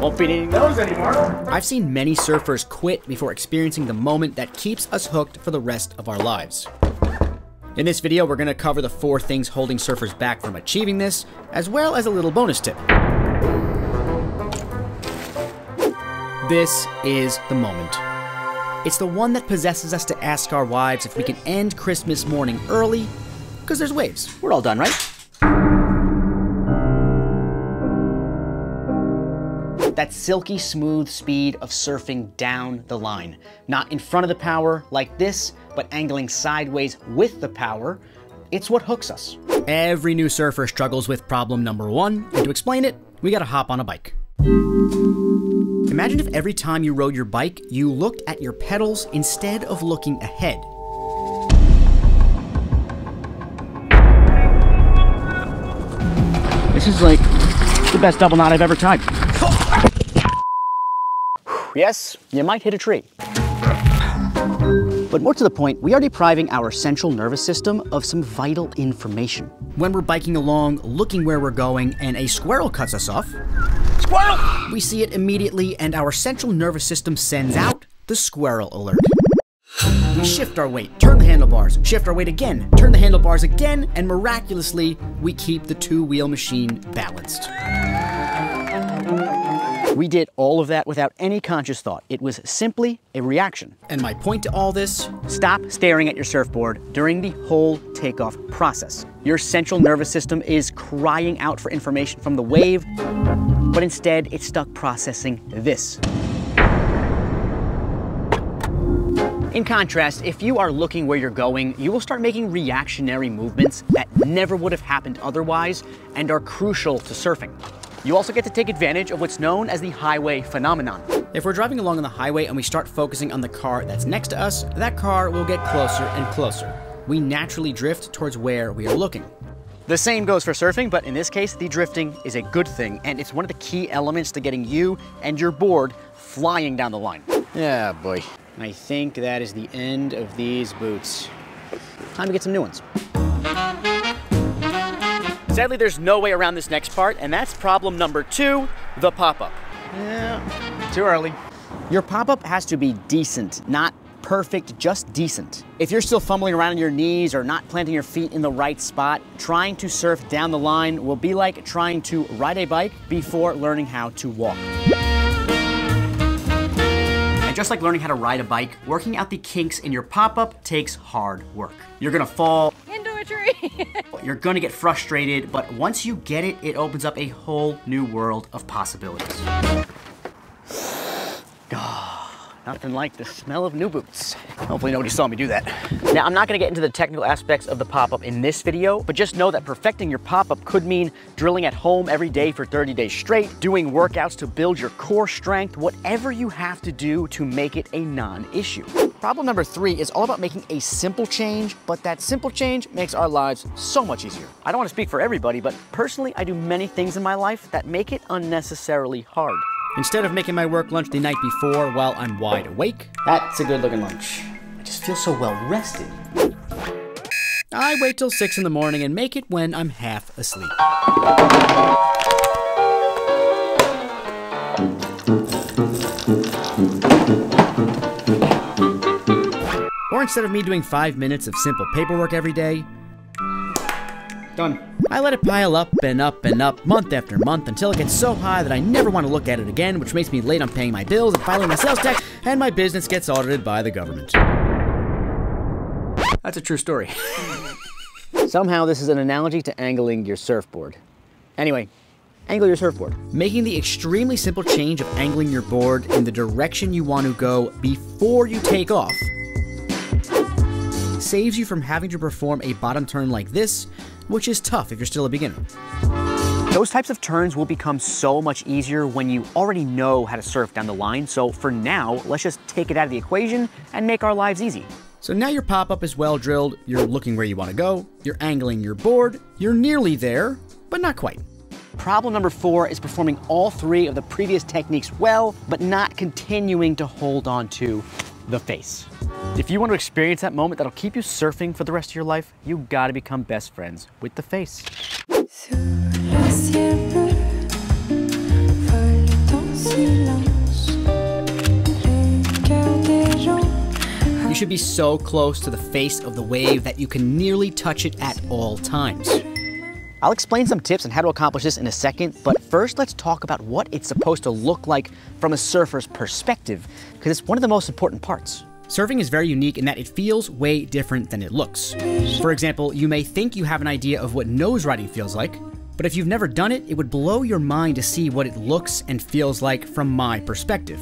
Won't be needing those anymore. I've seen many surfers quit before experiencing the moment that keeps us hooked for the rest of our lives. In this video, we're going to cover the 4 things holding surfers back from achieving this, as well as a little bonus tip. This is the moment. It's the one that possesses us to ask our wives if we can end Christmas morning early, because there's waves. We're all done, right? That silky smooth speed of surfing down the line. Not in front of the power like this, but angling sideways with the power. It's what hooks us. Every new surfer struggles with problem number 1, and to explain it, we gotta hop on a bike. Imagine if every time you rode your bike, you looked at your pedals instead of looking ahead. This is like the best double knot I've ever tried. Yes, you might hit a tree. But more to the point, we are depriving our central nervous system of some vital information. When we're biking along, looking where we're going, and a squirrel cuts us off, squirrel! We see it immediately, and our central nervous system sends out the squirrel alert. We shift our weight, turn the handlebars, shift our weight again, turn the handlebars again, and miraculously, we keep the 2-wheel machine balanced. We did all of that without any conscious thought. It was simply a reaction. And my point to all this, stop staring at your surfboard during the whole takeoff process. Your central nervous system is crying out for information from the wave, but instead it's stuck processing this. In contrast, if you are looking where you're going, you will start making reactionary movements that never would have happened otherwise and are crucial to surfing. You also get to take advantage of what's known as the highway phenomenon. If we're driving along on the highway and we start focusing on the car that's next to us, that car will get closer and closer. We naturally drift towards where we are looking. The same goes for surfing, but in this case, the drifting is a good thing, and it's one of the key elements to getting you and your board flying down the line. Yeah, boy. I think that is the end of these boots. Time to get some new ones. Sadly, there's no way around this next part, and that's problem number 2, the pop-up. Yeah, too early. Your pop-up has to be decent, not perfect, just decent. If you're still fumbling around on your knees or not planting your feet in the right spot, trying to surf down the line will be like trying to ride a bike before learning how to walk. And just like learning how to ride a bike, working out the kinks in your pop-up takes hard work. You're gonna fall into a tree. You're gonna get frustrated, but once you get it, it opens up a whole new world of possibilities. Nothing like the smell of new boots. Hopefully nobody saw me do that. Now, I'm not gonna get into the technical aspects of the pop-up in this video, but just know that perfecting your pop-up could mean drilling at home every day for 30 days straight, doing workouts to build your core strength, whatever you have to do to make it a non-issue. Problem number 3 is all about making a simple change, but that simple change makes our lives so much easier. I don't want to speak for everybody, but personally, I do many things in my life that make it unnecessarily hard. Instead of making my work lunch the night before while I'm wide awake, that's a good looking lunch. I just feel so well rested. I wait till 6 in the morning and make it when I'm half asleep. Or instead of me doing 5 minutes of simple paperwork every day, done. I let it pile up and up and up, month after month, until it gets so high that I never want to look at it again, which makes me late on paying my bills and filing my sales tax, and my business gets audited by the government. That's a true story. Somehow this is an analogy to angling your surfboard. Anyway, angle your surfboard. Making the extremely simple change of angling your board in the direction you want to go before you take off saves you from having to perform a bottom turn like this, which is tough if you're still a beginner. Those types of turns will become so much easier when you already know how to surf down the line, so for now, let's just take it out of the equation and make our lives easy. So now your pop-up is well drilled, you're looking where you want to go, you're angling your board, you're nearly there, but not quite. Problem number 4 is performing all 3 of the previous techniques well, but not continuing to hold on to the face. If you want to experience that moment that'll keep you surfing for the rest of your life, you gotta become best friends with the face. should be so close to the face of the wave that you can nearly touch it at all times. I'll explain some tips on how to accomplish this in a second, but first let's talk about what it's supposed to look like from a surfer's perspective, because it's one of the most important parts. Surfing is very unique in that it feels way different than it looks. For example, you may think you have an idea of what nose riding feels like, but if you've never done it, it would blow your mind to see what it looks and feels like from my perspective.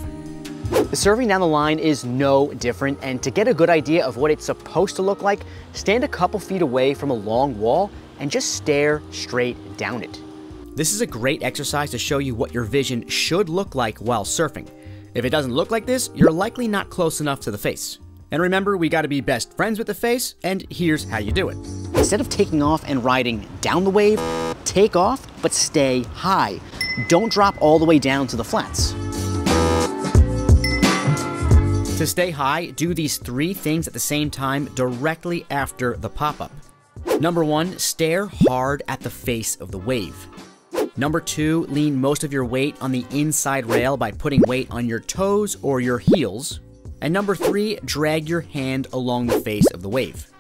The surfing down the line is no different, and to get a good idea of what it's supposed to look like, stand a couple feet away from a long wall and just stare straight down it. This is a great exercise to show you what your vision should look like while surfing. If it doesn't look like this, you're likely not close enough to the face. And remember, we gotta be best friends with the face, and here's how you do it. Instead of taking off and riding down the wave, take off, but stay high. Don't drop all the way down to the flats. To stay high, do these 3 things at the same time directly after the pop-up. Number 1, stare hard at the face of the wave. Number 2, lean most of your weight on the inside rail by putting weight on your toes or your heels. And number 3, drag your hand along the face of the wave.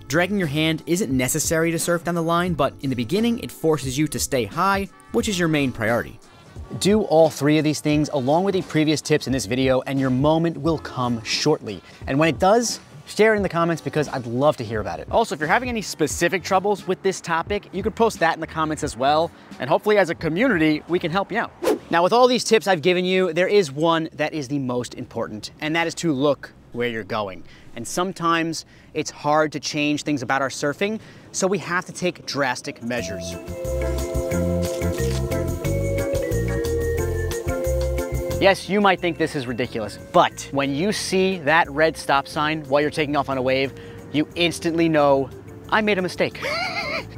Dragging your hand isn't necessary to surf down the line, but in the beginning, it forces you to stay high, which is your main priority. Do all 3 of these things along with the previous tips in this video, and your moment will come shortly. And when it does, share it in the comments because I'd love to hear about it. Also, if you're having any specific troubles with this topic, you can post that in the comments as well, and hopefully as a community, we can help you out. Now, with all these tips I've given you, there is one that is the most important, and that is to look where you're going. And sometimes it's hard to change things about our surfing, so we have to take drastic measures. Yes, you might think this is ridiculous, but when you see that red stop sign while you're taking off on a wave, you instantly know, I made a mistake.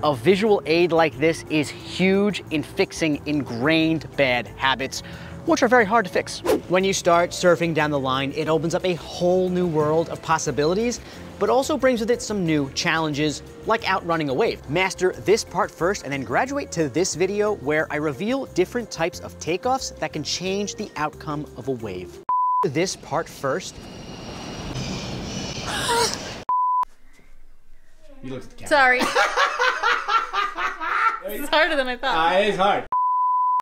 A visual aid like this is huge in fixing ingrained bad habits, which are very hard to fix. When you start surfing down the line, it opens up a whole new world of possibilities, but also brings with it some new challenges, like outrunning a wave. Master this part first and then graduate to this video where I reveal different types of takeoffs that can change the outcome of a wave. This part first. You looked at the camera. Sorry. It's harder than I thought. It is hard.